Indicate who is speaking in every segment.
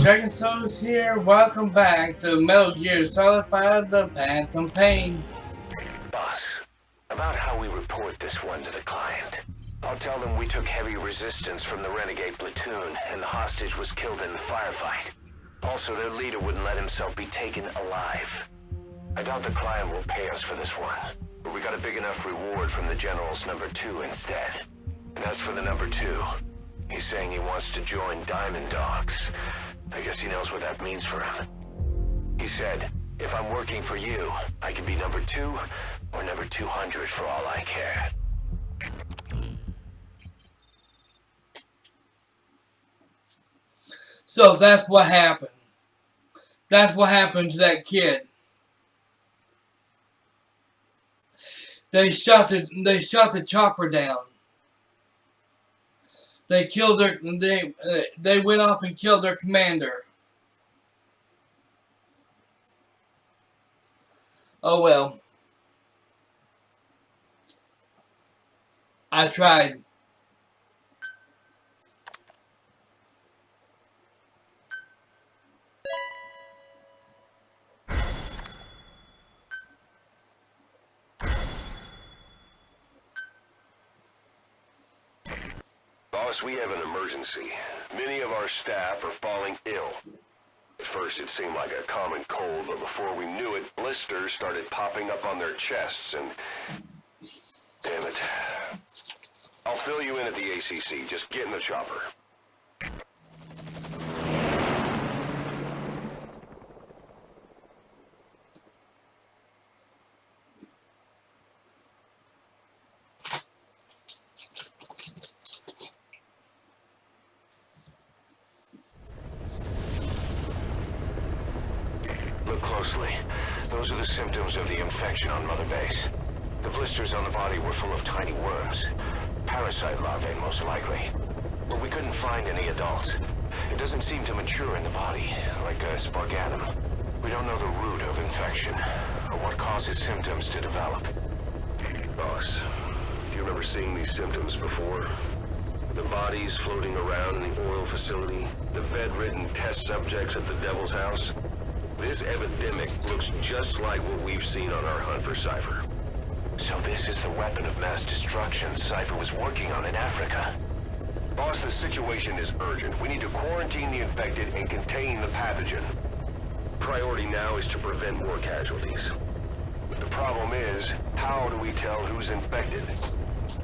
Speaker 1: Dragon Souls here. Welcome back to Metal Gear Solid 5: The Phantom Pain.
Speaker 2: Boss, about how we report this one to the client. I'll tell them we took heavy resistance from the renegade platoon and the hostage was killed in the firefight. Also, their leader wouldn't let himself be taken alive. I doubt the client will pay us for this one, but we got a big enough reward from the General's number 2 instead. And as for the number 2, he's saying he wants to join Diamond Dogs. I guess he knows what that means for him. He said, if I'm working for you, I can be number 2 or number 200 for all I care.
Speaker 1: So that's what happened. That's what happened to that kid. They shot the chopper down. They killed their. They went off and killed their commander. Oh well. I tried.
Speaker 2: Boss, we have an emergency. Many of our staff are falling ill. At first it seemed like a common cold, but before we knew it, blisters started popping up on their chests and... Damn it. I'll fill you in at the ACC. Just get in the chopper. Look closely. Those are the symptoms of the infection on Mother Base. The blisters on the body were full of tiny worms. Parasite larvae, most likely. But we couldn't find any adults. It doesn't seem to mature in the body, like a sparganum. We don't know the root of infection, or what causes symptoms to develop. Boss, do you remember seeing these symptoms before? The bodies floating around in the oil facility, the bedridden test subjects at the Devil's House. This epidemic looks just like what we've seen on our hunt for Cypher. So this is the weapon of mass destruction Cypher was working on in Africa. Boss, the situation is urgent. We need to quarantine the infected and contain the pathogen. Priority now is to prevent more casualties. But the problem is, how do we tell who's infected?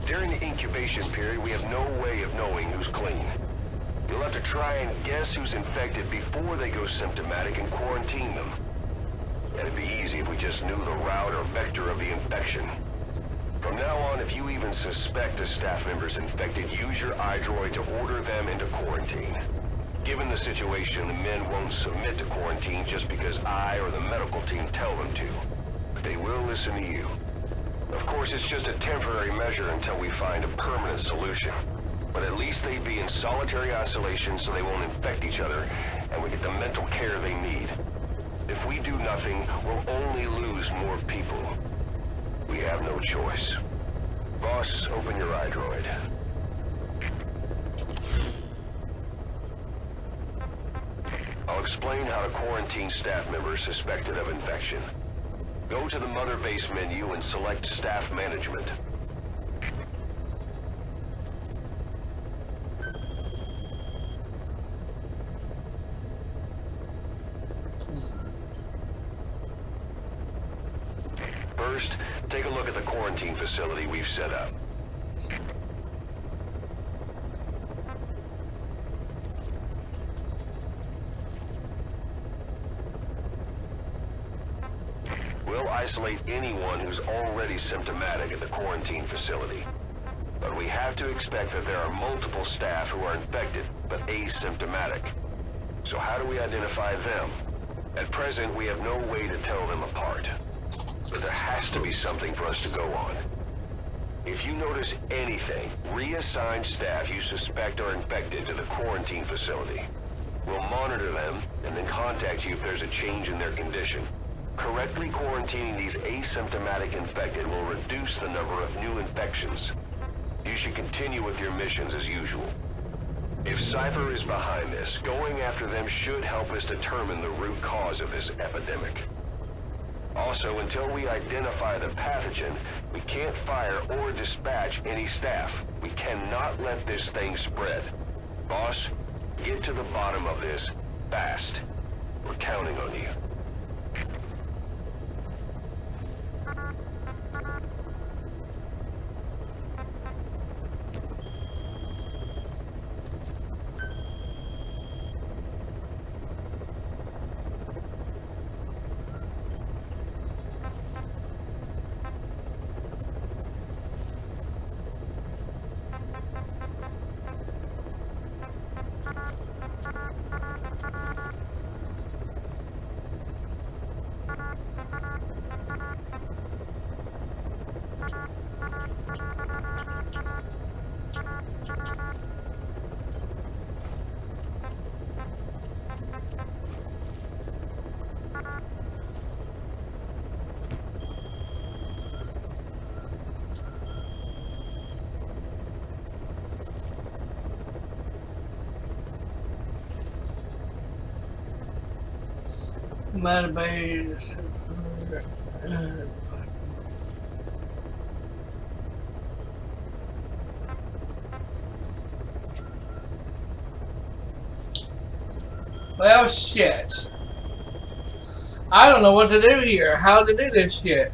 Speaker 2: During the incubation period, we have no way of knowing who's clean. You'll have to try and guess who's infected before they go symptomatic and quarantine them. And it'd be easy if we just knew the route or vector of the infection. From now on, if you even suspect a staff member's infected, use your iDroid to order them into quarantine. Given the situation, the men won't submit to quarantine just because I or the medical team tell them to. But they will listen to you. Of course, it's just a temporary measure until we find a permanent solution. But at least they'd be in solitary isolation so they won't infect each other, and we get the mental care they need. If we do nothing, we'll only lose more people. We have no choice. Boss, open your iDroid. I'll explain how to quarantine staff members suspected of infection. Go to the Mother Base menu and select Staff Management. First, take a look at the quarantine facility we've set up. We'll isolate anyone who's already symptomatic at the quarantine facility. But we have to expect that there are multiple staff who are infected, but asymptomatic. So how do we identify them? At present, we have no way to tell them apart. But there has to be something for us to go on. If you notice anything, reassign staff you suspect are infected to the quarantine facility. We'll monitor them and then contact you if there's a change in their condition. Correctly quarantining these asymptomatic infected will reduce the number of new infections. You should continue with your missions as usual. If Cypher is behind this, going after them should help us determine the root cause of this epidemic. Also, until we identify the pathogen, we can't fire or dispatch any staff. We cannot let this thing spread. Boss, get to the bottom of this, fast. We're counting on you.
Speaker 1: Mother base. Well, shit. I don't know what to do here. How to do this shit.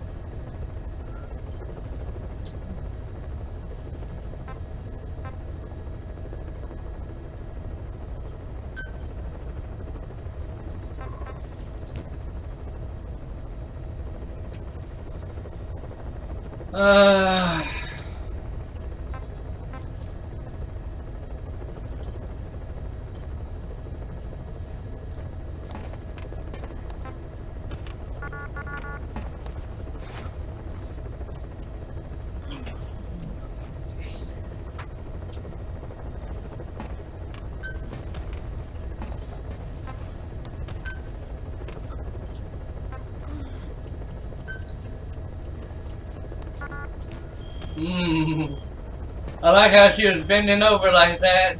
Speaker 1: I like how she was bending over like that.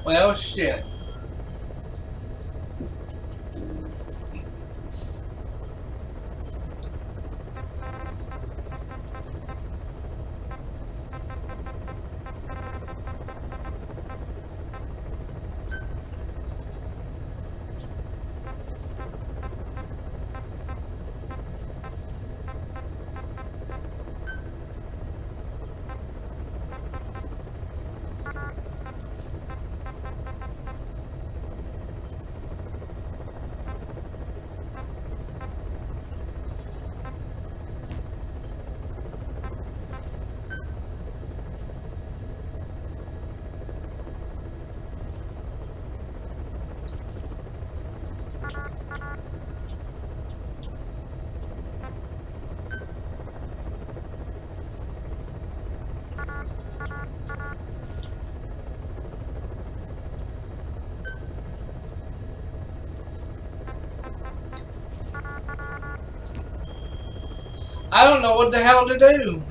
Speaker 1: Well, shit. I don't know what the hell to do.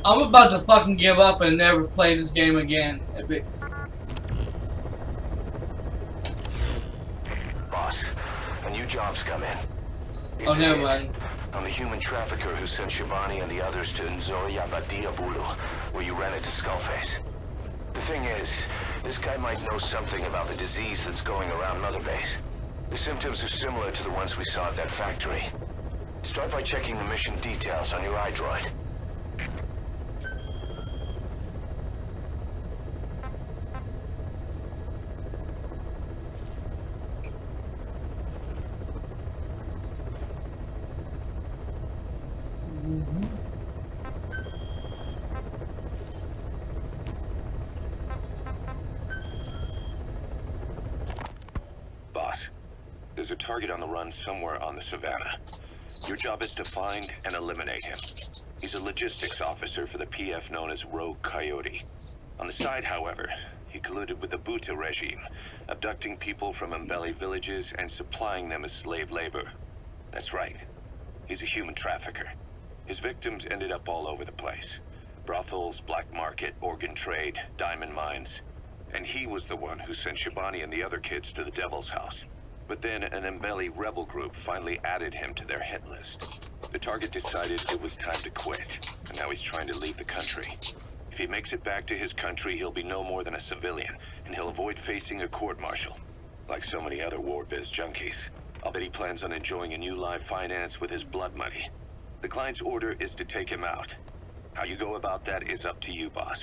Speaker 1: I'm about to fucking give up and never play this game again.
Speaker 2: Boss, a new job's come in.
Speaker 1: Oh, never mind.
Speaker 2: I'm the human trafficker who sent Shivani and the others to Nzoya Badia Bulu, where you ran into Skullface. The thing is, this guy might know something about the disease that's going around Mother Base. The symptoms are similar to the ones we saw at that factory. Start by checking the mission details on your iDroid.
Speaker 3: Boss, there's a target on the run somewhere on the savannah. Your job is to find and eliminate him. He's a logistics officer for the PF known as Rogue Coyote. On the side, however, he colluded with the Buta regime, abducting people from Mbeli villages and supplying them as slave labor. That's right. He's a human trafficker. His victims ended up all over the place. Brothels, black market, organ trade, diamond mines. And he was the one who sent Shibani and the other kids to the Devil's House. But then an Mbeli rebel group finally added him to their hit list. The target decided it was time to quit, and now he's trying to leave the country. If he makes it back to his country, he'll be no more than a civilian, and he'll avoid facing a court-martial, like so many other war biz junkies. I'll bet he plans on enjoying a new live finance with his blood money. The client's order is to take him out. How you go about that is up to you, boss.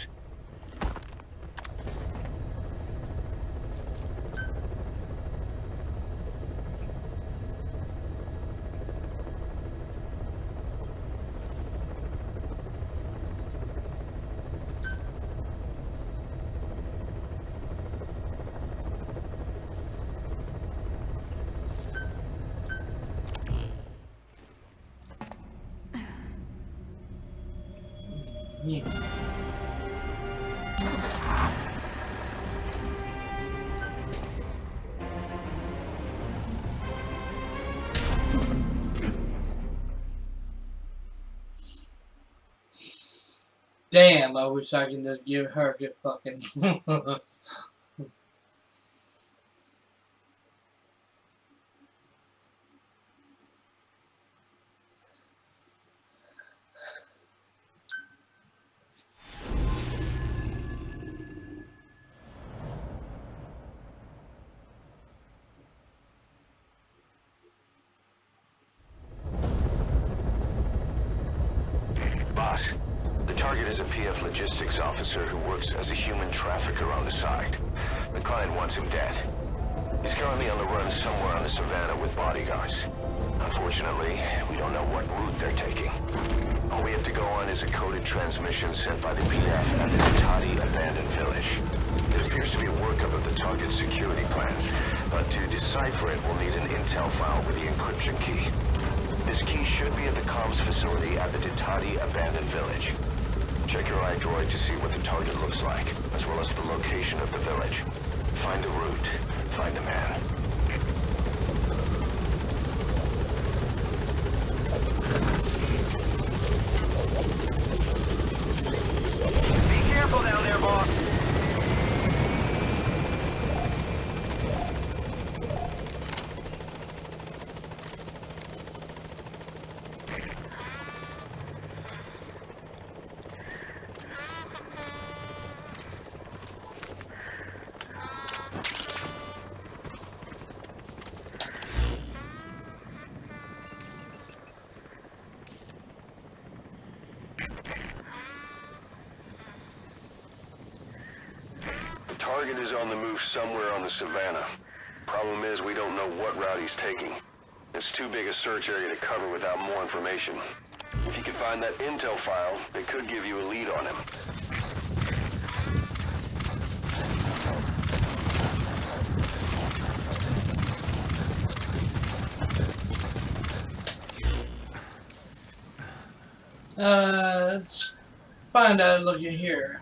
Speaker 1: Yeah. Damn, I wish I could just give her a fucking
Speaker 2: Boss, the target is a PF logistics officer who works as a human trafficker on the side. The client wants him dead. He's currently on the run somewhere on the savannah with bodyguards. Unfortunately, we don't know what route they're taking. All we have to go on is a coded transmission sent by the PF at the pt30 abandoned village. It appears to be a workup of the target's security plans, but to decipher it, we'll need an intel file with the encryption key. This key should be at the comms facility at the pt30 abandoned village. Check your iDroid to see what the target looks like, as well as the location of the village. Find the route. Find the man. Be careful down there, boss. Target is on the move somewhere on the savannah. Problem is, we don't know what route he's taking. It's too big a search area to cover without more information. If you could find that intel file, it could give you a lead on him.
Speaker 1: let's find out. Look at here.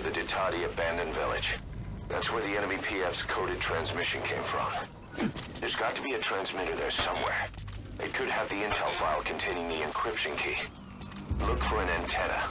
Speaker 2: to the pt30 abandoned village. That's where the enemy PF's coded transmission came from. There's got to be a transmitter there somewhere. It could have the intel file containing the encryption key. Look for an antenna.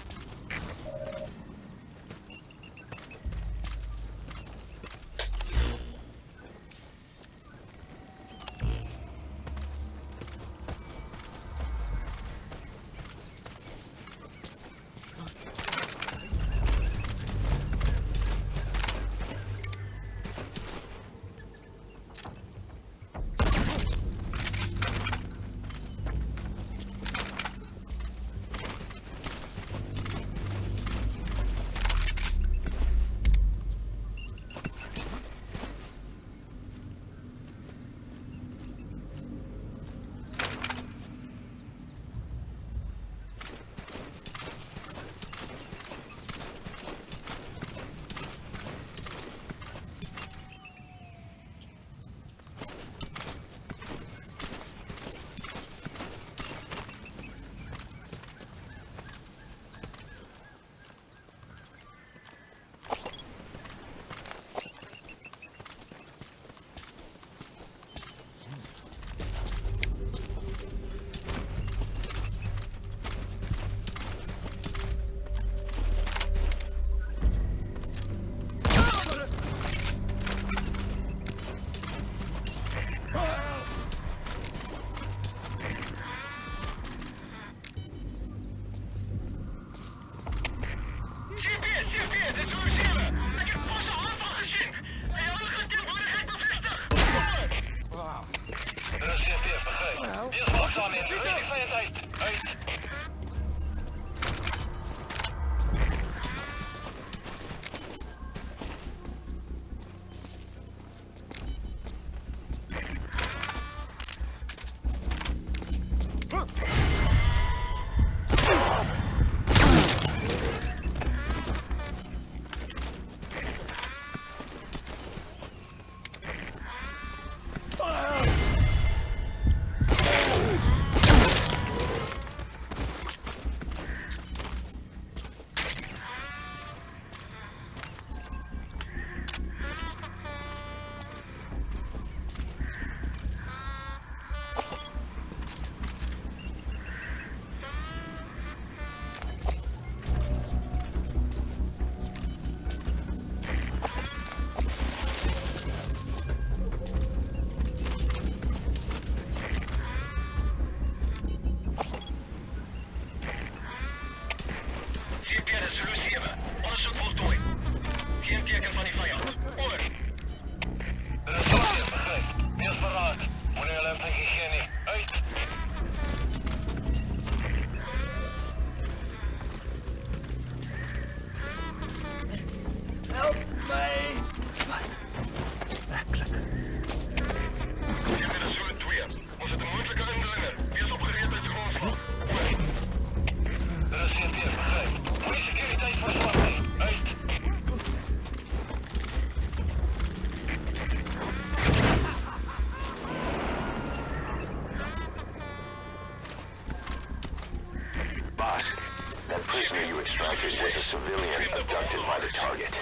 Speaker 2: Was a civilian abducted by the target.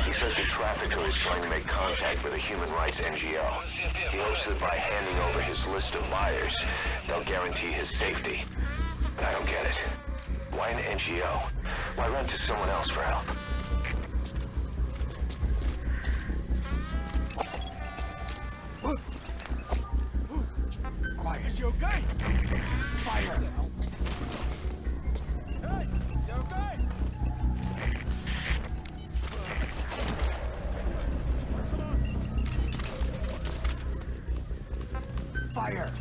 Speaker 2: He says the trafficker is trying to make contact with a human rights NGO. He hopes that by handing over his list of buyers, they'll guarantee his safety. But I don't get it. Why an NGO? Why run to someone else for help?
Speaker 4: Quiet your gun! Fire! Hey, you okay? Fire!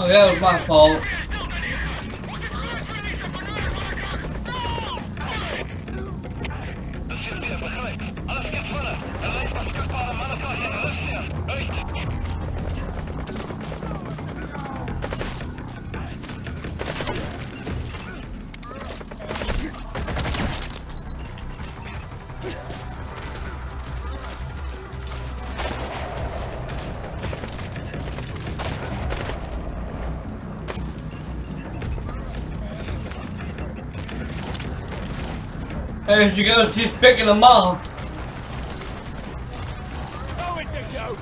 Speaker 1: Oh, that was my fault. There she goes, she's picking them off.
Speaker 4: Going to go.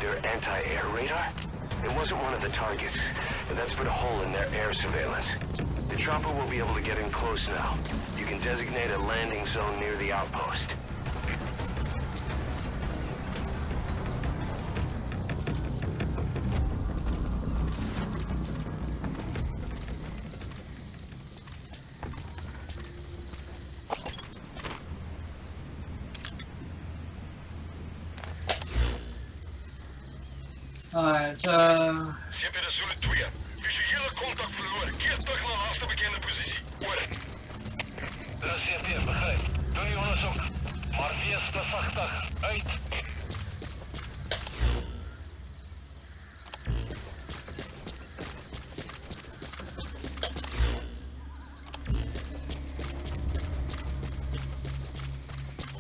Speaker 2: Their anti-air radar? It wasn't one of the targets, and that's put a hole in their air surveillance. The chopper will be able to get in close now. You can designate a landing zone near the outpost.
Speaker 1: Alright,
Speaker 5: Schip in de Zulu 2. Visuele contact verloren. Keer terug naar laatste bekende positie. Over. Dat is CFD, begrijp. Doe je onderzoek. Maar wees voorzichtig. Uit.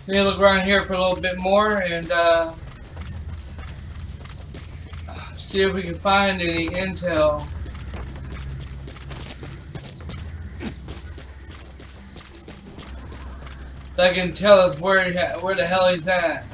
Speaker 1: we look around here for a little bit more and see if we can find any intel. That can tell us where the hell he's at.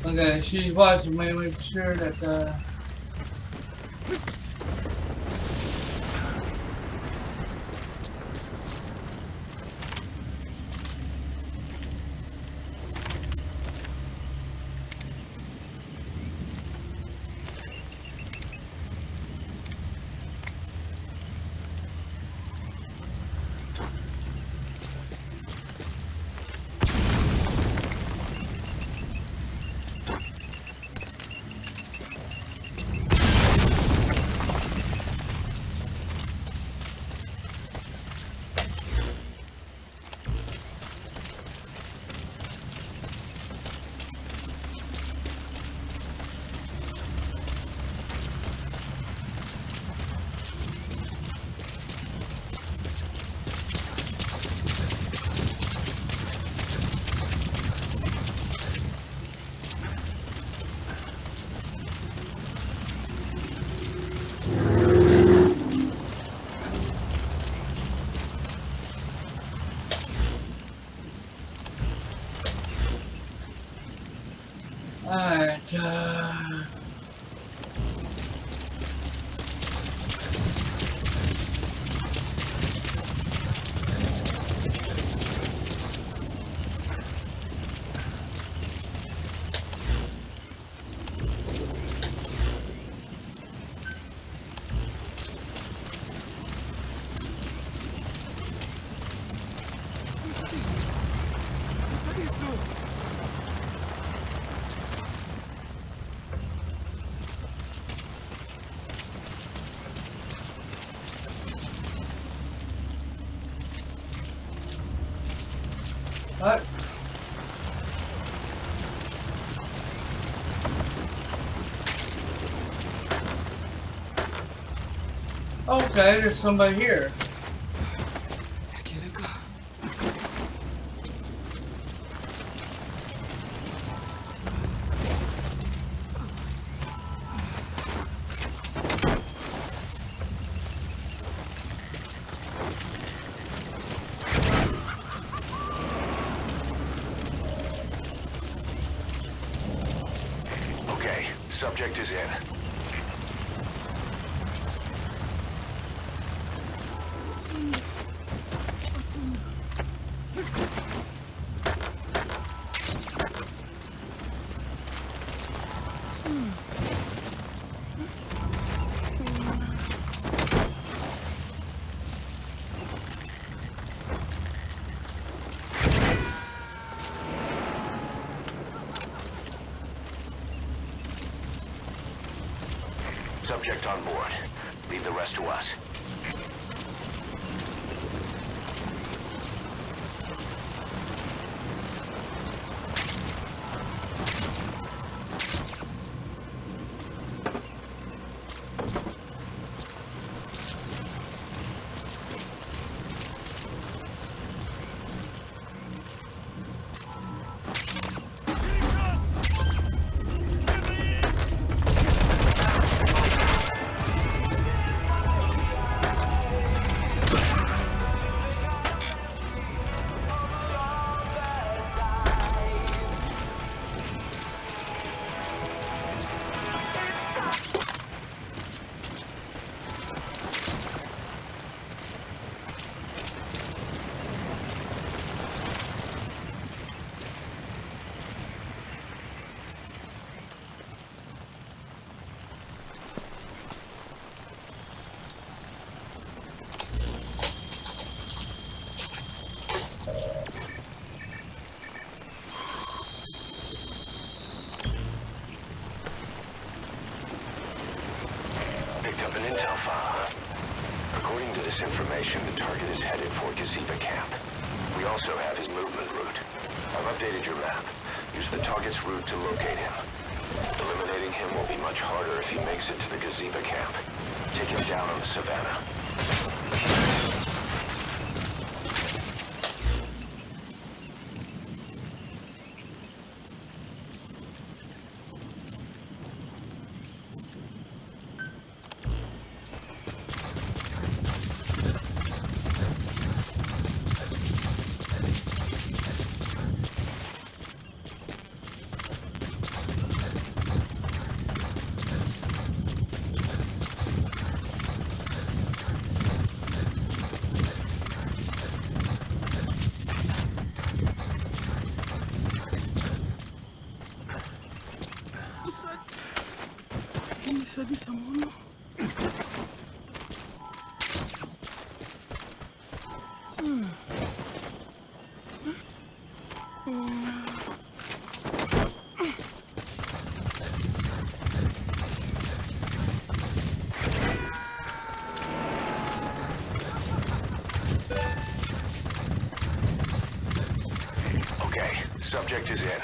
Speaker 1: Okay, she's watching me, make sure that alright, Okay, there's somebody here.
Speaker 2: Okay, subject is in. Subject on board. Leave the rest to us. Picked up an intel file. According to this information, the target is headed for Gaziba camp. We also have his movement route. I've updated your map. Use the target's route to locate him. Eliminating him will be much harder if he makes it to the Gaziba camp. Take him down on the savannah.
Speaker 6: Bisa di samono.
Speaker 2: Okay, subject is in.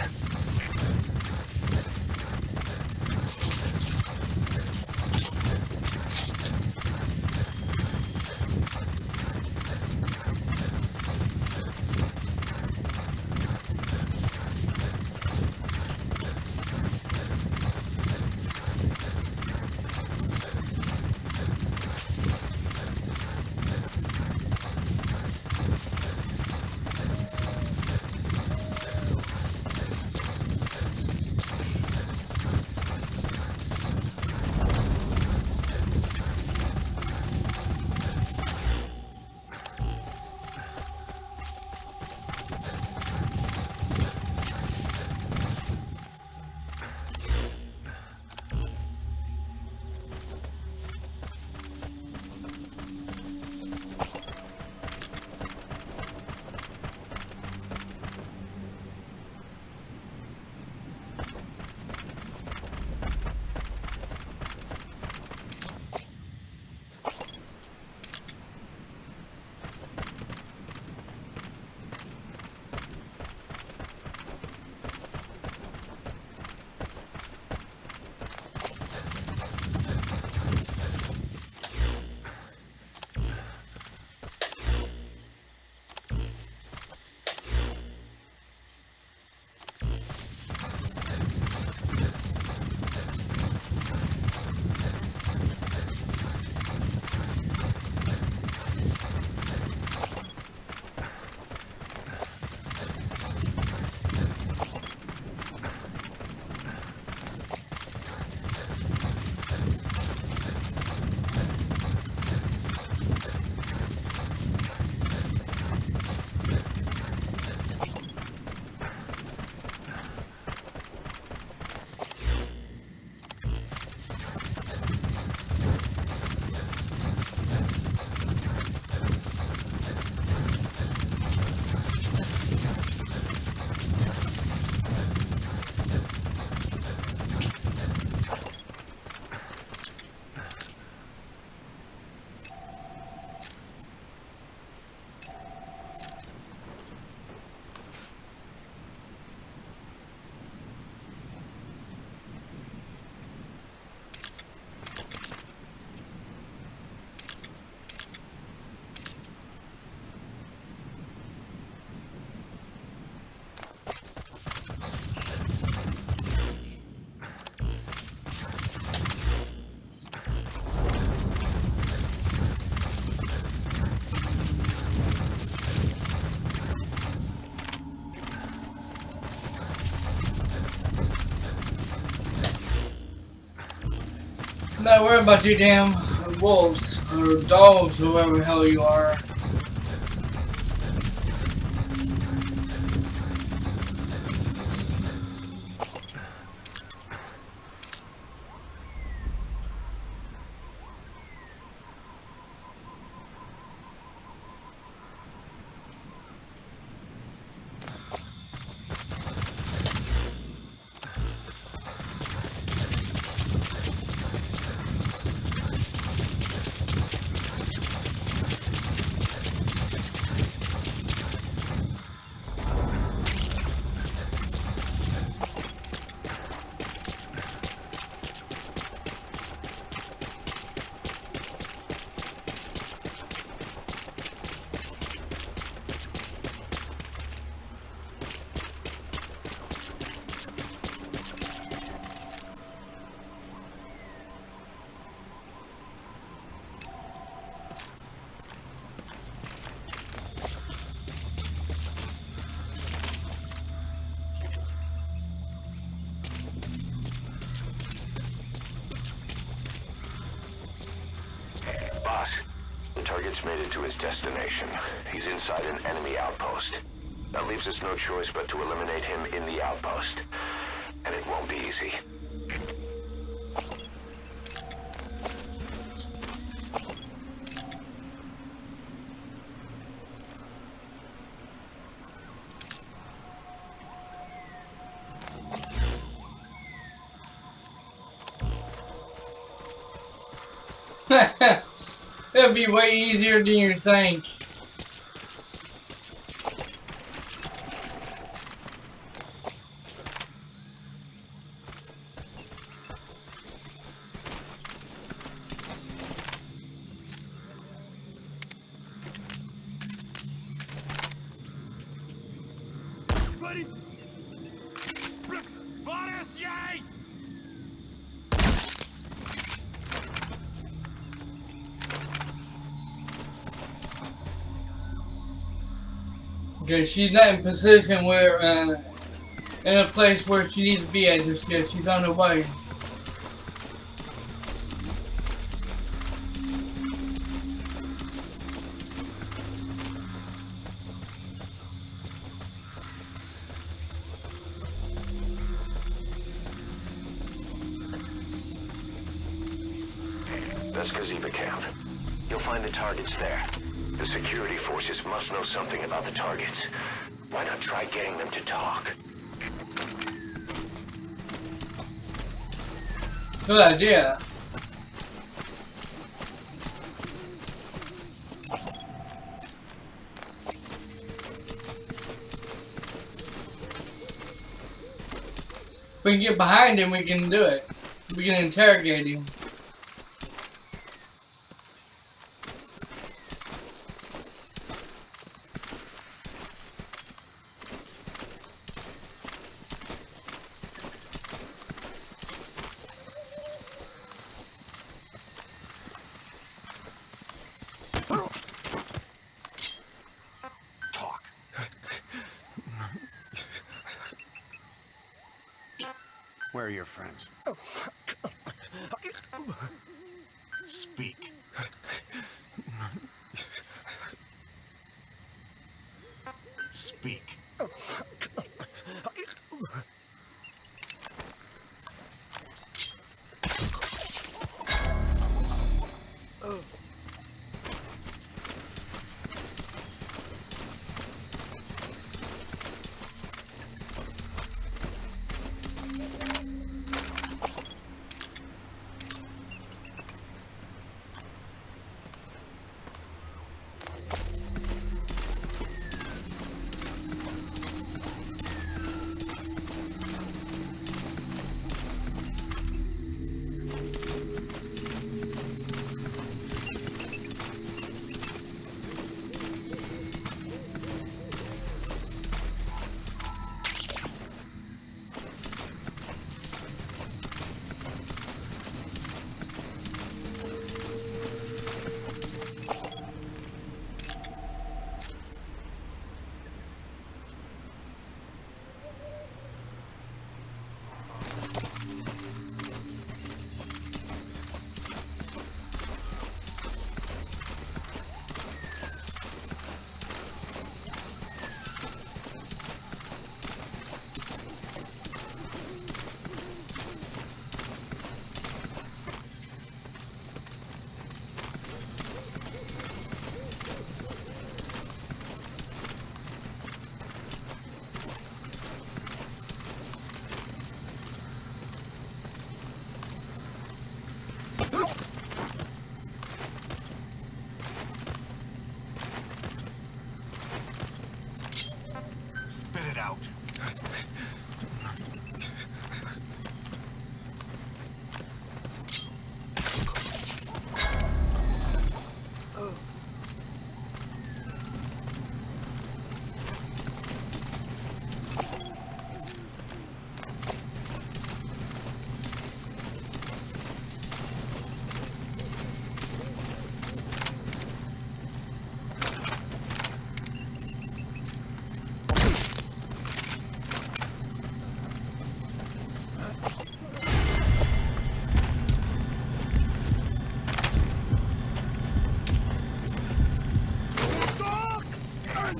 Speaker 1: Not worry about you damn wolves or dogs, whoever the hell you are.
Speaker 2: Boss, the target's made it to his destination. He's inside an enemy outpost. That leaves us no choice but to eliminate him in the outpost. And it won't be easy.
Speaker 1: It'll be way easier than you think.
Speaker 4: Buddy! Brooks! Varus, yay!
Speaker 1: Okay, she's not in position where, in a place where she needs to be at just yet. She's on her way.
Speaker 2: That's Kaziba Camp. You'll find the targets there. The security forces must know something about the targets. Why not try getting them to talk?
Speaker 1: Good idea. If we can get behind him, we can do it. We can interrogate him.
Speaker 4: Talk. Where are your friends? Speak. Speak.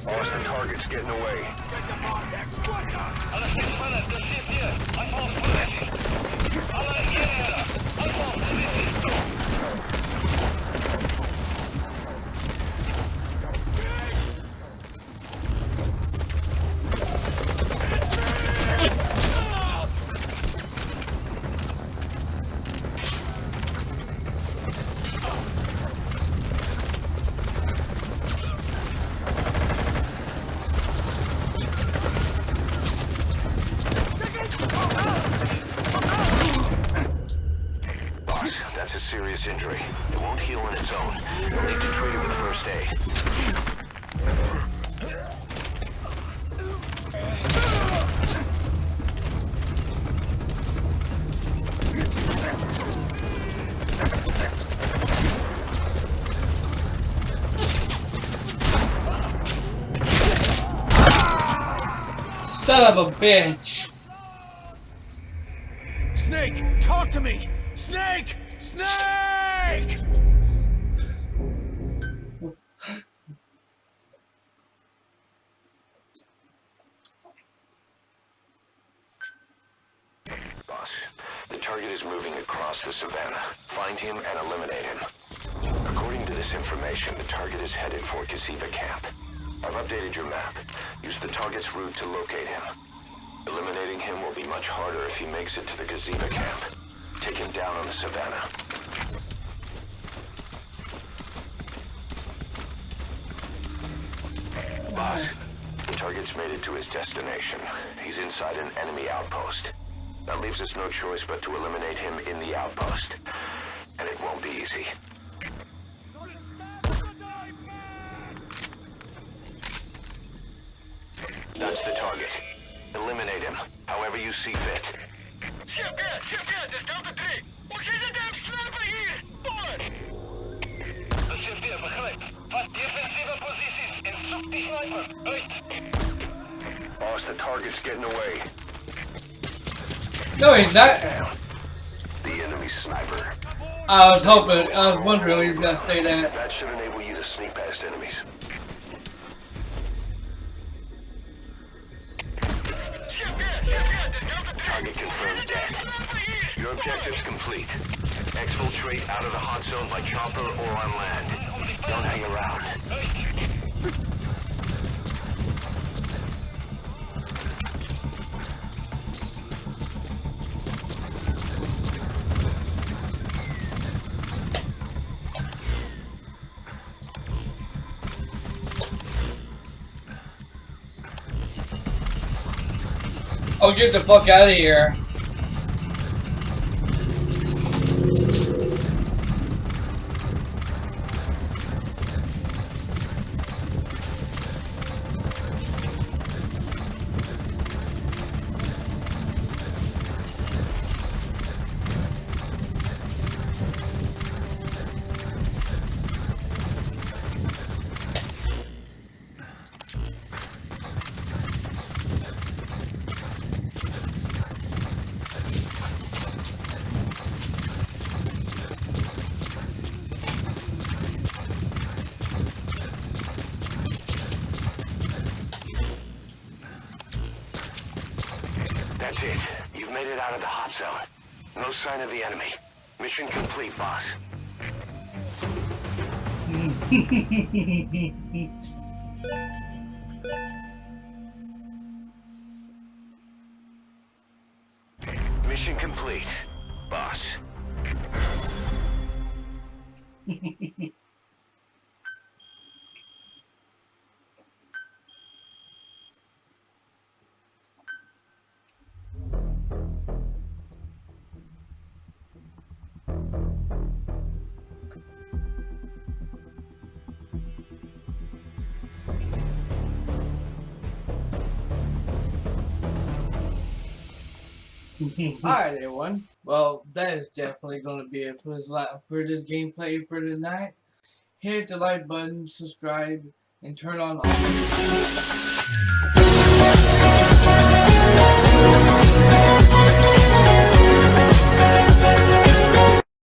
Speaker 2: Boss, the target's getting away.
Speaker 5: Alles ist Mann, das steht hier. Einfach Position. Alle hierher. Einfach Position.
Speaker 2: That's a serious injury. It won't heal on its own. You'll need to treat it with first aid.
Speaker 1: Son of a bitch!
Speaker 4: Snake, talk to me! Snake! Snake!
Speaker 2: Boss, the target is moving across the savannah. Find him and eliminate him. According to this information, the target is headed for Gaziva Camp. I've updated your map. Use the target's route to locate him. Eliminating him will be much harder if he makes it to the Gaziva Camp. Take him down on the savannah. Boss, the target's made it to his destination. He's inside an enemy outpost. That leaves us no choice but to eliminate him in the outpost. And it won't be easy. That's the target. Eliminate him, however you see fit.
Speaker 5: Chef, there's down to 3. Wat is de damn sniper hier? Bullet! De chef hier, begrijp. Vat defensieve posities en zoek die sniper. Uit!
Speaker 2: Boss, the target's getting away.
Speaker 1: No, he's not.
Speaker 2: The enemy sniper.
Speaker 1: I was wondering he was gonna say that.
Speaker 2: That should enable you to sneak past enemies. Target confirmed dead. Your objective's complete. Exfiltrate out of the hot zone by chopper or on land. Don't hang around.
Speaker 1: Oh, get the fuck out of here.
Speaker 2: That's it. You've made it out of the hot zone. No sign of the enemy. Mission complete, boss. Mission complete, boss.
Speaker 1: Alright, everyone. Well, that is definitely going to be it for this gameplay for tonight. Hit the like button, subscribe, and turn on all